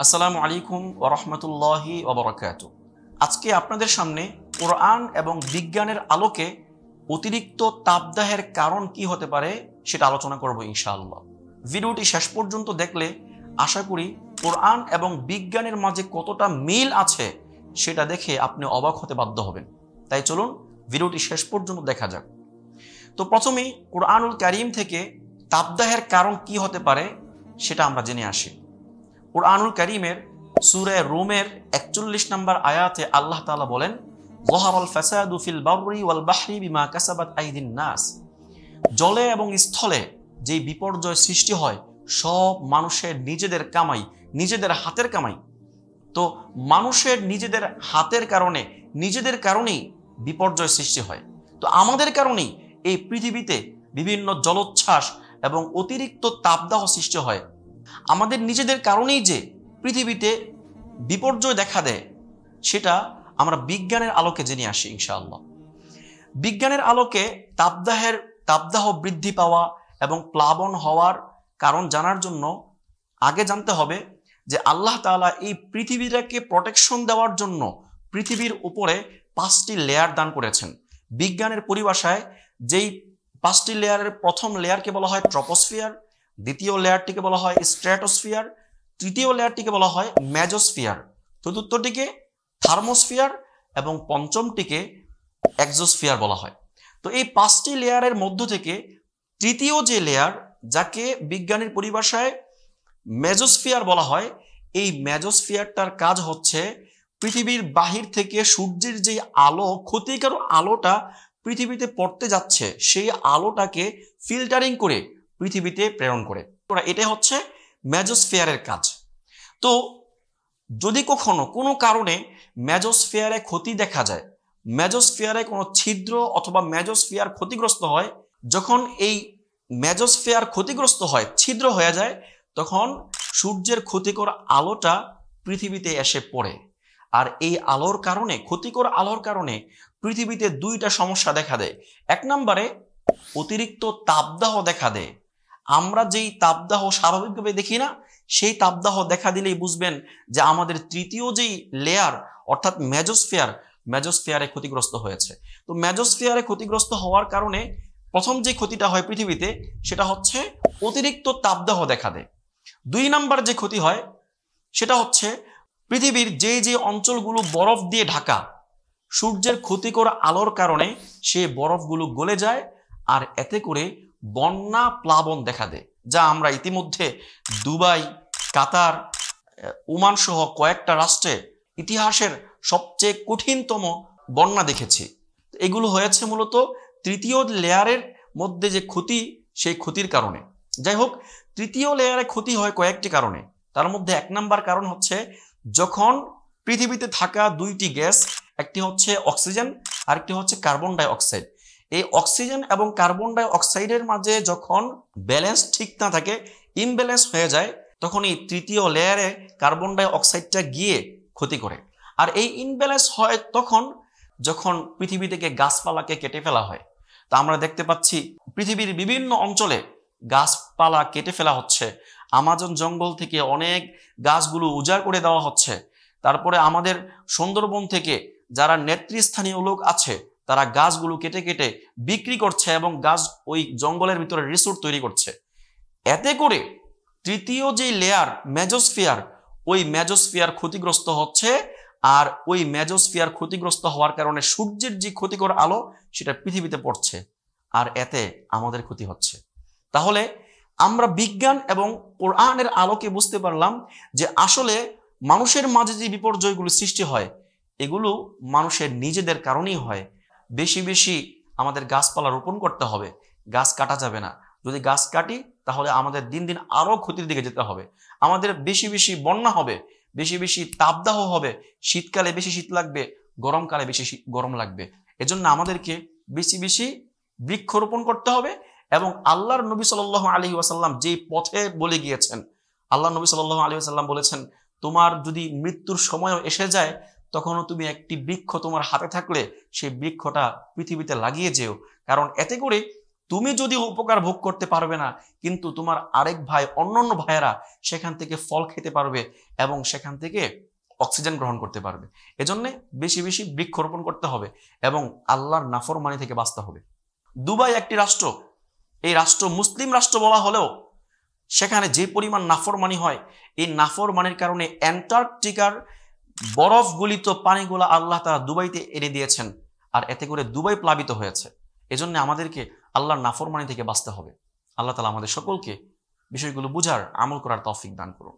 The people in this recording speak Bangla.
আসসালামু আলাইকুম ওয়া রাহমাতুল্লাহি ওয়া বারাকাতুহু। আজকে আপনাদের সামনে কোরআন এবং বিজ্ঞানের আলোকে অতিরিক্ত তাপদাহের কারণ কি হতে পারে সেটা আলোচনা করব ইনশাআল্লাহ। ভিডিওটি শেষ পর্যন্ত দেখলে আশা করি কোরআন এবং বিজ্ঞানের মাঝে কতটা মিল আছে সেটা দেখে আপনি অবাক হতে বাধ্য হবেন। তাই চলুন ভিডিওটি শেষ পর্যন্ত দেখা যাক। তো প্রথমেই কোরআনুল কারীম থেকে তাপদাহের কারণ কি হতে পারে সেটা আমরা জেনে আসি। কুরআনুল কারীমের সূরা রুমের 41 নম্বর আয়াতে আল্লাহ তাআলা বলেন, যাহারাল ফাসাদু ফিল বাররি ওয়াল বাহরি বিমা কাসাবাত আইদিন নাস। জলে এবং স্থলে যে বিপর্যয় সৃষ্টি হয় সব মানুষের নিজেদের কামাই, নিজেদের হাতের কামাই। তো মানুষের নিজেদের হাতের কারণে, নিজেদের কারণেই বিপর্যয় সৃষ্টি হয়। তো আমাদের কারণেই এই পৃথিবীতে বিভিন্ন জলোচ্ছ্বাস এবং অতিরিক্ত তাপদাহ সৃষ্টি হয়। আমাদের নিজেদের কারণেই যে পৃথিবীতে বিপর্যয় দেখা দেয় সেটা আমরা বিজ্ঞানের আলোকে জেনে আসি ইনশাআল্লাহ। বিজ্ঞানের আলোকে তাপদাহ বৃদ্ধি পাওয়া এবং প্লাবন হওয়ার কারণ জানার জন্য আগে জানতে হবে যে আল্লাহ তাআলা এই পৃথিবীটাকে প্রোটেকশন দেওয়ার জন্য পৃথিবীর উপরে 5টি লেয়ার দান করেছেন। বিজ্ঞানের পরিভাষায় যেই 5টি লেয়ারের প্রথম লেয়ারকে বলা হয় ট্রপোস্ফিয়ার, দ্বিতীয় লেয়ারটিকে বলা হয় স্ট্র্যাটোস্ফিয়ার, তৃতীয় লেয়ারটিকে বলা হয় মেজোস্ফিয়ার, চতুর্থটিকে থার্মোস্ফিয়ার এবং পঞ্চমটিকে এক্সোস্ফিয়ার বলা হয়। তো এই 5টি লেয়ারের মধ্য থেকে তৃতীয় যে লেয়ার, যাকে বিজ্ঞানের পরিভাষায় মেজোস্ফিয়ার বলা হয়, এই মেজোস্ফিয়ারটার কাজ হচ্ছে পৃথিবীর বাহির থেকে সূর্যের যে আলো, ক্ষতিকর আলোটা পৃথিবীতে পড়তে যাচ্ছে সেই আলোটাকে ফিল্টারিং করে পৃথিবীতে প্রেরণ করে। এটা হচ্ছে মেজোস্ফিয়ারের কাজ। তো যদি কখনো কোনো কারণে মেজোস্ফিয়ারে ক্ষতি দেখা যায়, মেজোস্ফিয়ারে কোনো ছিদ্র অথবা মেজোস্ফিয়ার ক্ষতিগ্রস্ত হয়, যখন এই মেজোস্ফিয়ার ক্ষতিগ্রস্ত হয়, ছিদ্র হয়ে যায়, তখন সূর্যের ক্ষতিকর আলোটা পৃথিবীতে এসে পড়ে। আর এই আলোর কারণে, ক্ষতিকর আলোর কারণে পৃথিবীতে 2টা সমস্যা দেখা দেয়। 1 নম্বরে অতিরিক্ত তাপদাহ দেখা দেয়। আমরা যেই তাপদাহ স্বাভাবিকভাবে দেখি না, সেই তাপদাহ দেখা দিলেই বুঝবেন যে আমাদের তৃতীয় যেই লেয়ার অর্থাৎ মেজোস্ফিয়ারে ক্ষতিগ্রস্ত হয়েছে। তো মেজোস্ফিয়ারে ক্ষতিগ্রস্ত হওয়ার কারণে প্রথম যে ক্ষতিটা হয় পৃথিবীতে সেটা হচ্ছে অতিরিক্ত তাপদাহ দেখা দেয়। 2 নম্বর যে ক্ষতি হয় সেটা হচ্ছে পৃথিবীর যে অঞ্চলগুলো বরফ দিয়ে ঢাকা, সূর্যের ক্ষতিকর আলোর কারণে সেই বরফগুলো গলে যায় আর এতে করে বন্যা প্লাবন দেখা দেয়, যা আমরা ইতিমধ্যে দুবাই, কাতার, ওমান সহ কয়েকটা রাষ্ট্রে ইতিহাসের সবচেয়ে কঠিনতম বন্যা দেখেছি। এগুলো হয়েছে মূলত তৃতীয় লেয়ারের মধ্যে যে ক্ষতি, সেই ক্ষতির কারণে। যাই হোক, তৃতীয় লেয়ারে ক্ষতি হয় কয়েকটি কারণে। তার মধ্যে 1 নম্বর কারণ হচ্ছে যখন পৃথিবীতে থাকা 2টি গ্যাস, একটি হচ্ছে অক্সিজেন আর একটি হচ্ছে কার্বন ডাই অক্সাইড। এই অক্সিজেন এবং কার্বন ডাই অক্সাইডের মাঝে যখন ব্যালেন্স ঠিক না থাকে, ইমব্যালেন্স হয়ে যায়, তখন এই তৃতীয় লেয়ারে কার্বন ডাই অক্সাইডটা গিয়ে ক্ষতি করে। আর এই ইমব্যালেন্স হয় তখন যখন পৃথিবী থেকে গাছপালাকে কেটে ফেলা হয়। তা আমরা দেখতে পাচ্ছি পৃথিবীর বিভিন্ন অঞ্চলে গাছপালা কেটে ফেলা হচ্ছে। আমাজন জঙ্গল থেকে অনেক গাছগুলো উজাড় করে দেওয়া হচ্ছে। তারপরে আমাদের সুন্দরবন থেকে যারা নেতৃস্থানীয় লোক আছে তারা গাছগুলো কেটে কেটে বিক্রি করছে এবং গাছ ওই জঙ্গলের ভিতরে রিসোর্ট তৈরি করছে। এতে করে তৃতীয় যে লেয়ার মেজোস্ফিয়ার, ওই মেজোস্ফিয়ার ক্ষতিগ্রস্ত হচ্ছে। আর ওই মেজোস্ফিয়ার ক্ষতিগ্রস্ত হওয়ার কারণে সূর্যের যে ক্ষতিকর আলো সেটা পৃথিবীতে পড়ছে আর এতে আমাদের ক্ষতি হচ্ছে। তাহলে আমরা বিজ্ঞান এবং কোরআনের আলোকে বুঝতে পারলাম যে আসলে মানুষের মাঝে যে বিপর্যয়গুলো সৃষ্টি হয় এগুলো মানুষের নিজেদের কারণেই হয়। বেশি বেশি আমাদের গাছপালা রোপণ করতে হবে, গাছ কাটা যাবে না। যদি গাছ কাটি তাহলে আমাদের দিন দিন আরো ক্ষতির দিকে যেতে হবে। আমাদের বেশি বেশি বন্যা হবে, বেশি বেশি তাপদাহ হবে, শীতকালে বেশি শীত লাগবে, গরমকালে বেশি গরম লাগবে। এজন্য আমাদেরকে বেশি বেশি বৃক্ষরোপণ করতে হবে। এবং আল্লাহর নবী সাল্লাল্লাহু আলাইহি ওয়াসাল্লাম যে পথে বলে গিয়েছেন, আল্লাহ নবী সাল্লাল্লাহু আলাইহি ওয়াসাল্লাম বলেছেন, তোমার যদি মৃত্যুর সময়ও এসে যায় তখনও তুমি একটি বৃক্ষ তোমার হাতে থাকলে সেই বৃক্ষটা পৃথিবীতে লাগিয়ে যেও, কারণ এতে করে তুমি যদি উপকার ভোগ করতে পারবে না, কিন্তু তোমার আরেক ভাই, অন্যান্য ভাইয়েরা সেখান থেকে ফল খেতে পারবে এবং সেখান থেকে অক্সিজেন গ্রহণ করতে পারবে। এজন্য বেশি বেশি বৃক্ষরোপণ করতে হবে এবং আল্লাহর নাফরমানি থেকে বাঁচতে হবে। দুবাই একটি রাষ্ট্র, এই রাষ্ট্র মুসলিম রাষ্ট্র বলা হলেও সেখানে যে পরিমাণ নাফরমানি হয়, এই নাফরমানির কারণে অ্যান্টার্কটিকার বরফ গলিত পানিগুলা আল্লাহ তাআলা দুবাইতে এনে দিয়েছেন, আর এতে করে দুবাই প্লাবিত হয়েছে। এজন্য আমাদেরকে আল্লাহর নাফরমানি থেকে বাঁচতে হবে। আল্লাহ তাআলা আমাদের সকলকে বিষয়গুলো বুঝার, আমল করার তৌফিক দান করুন।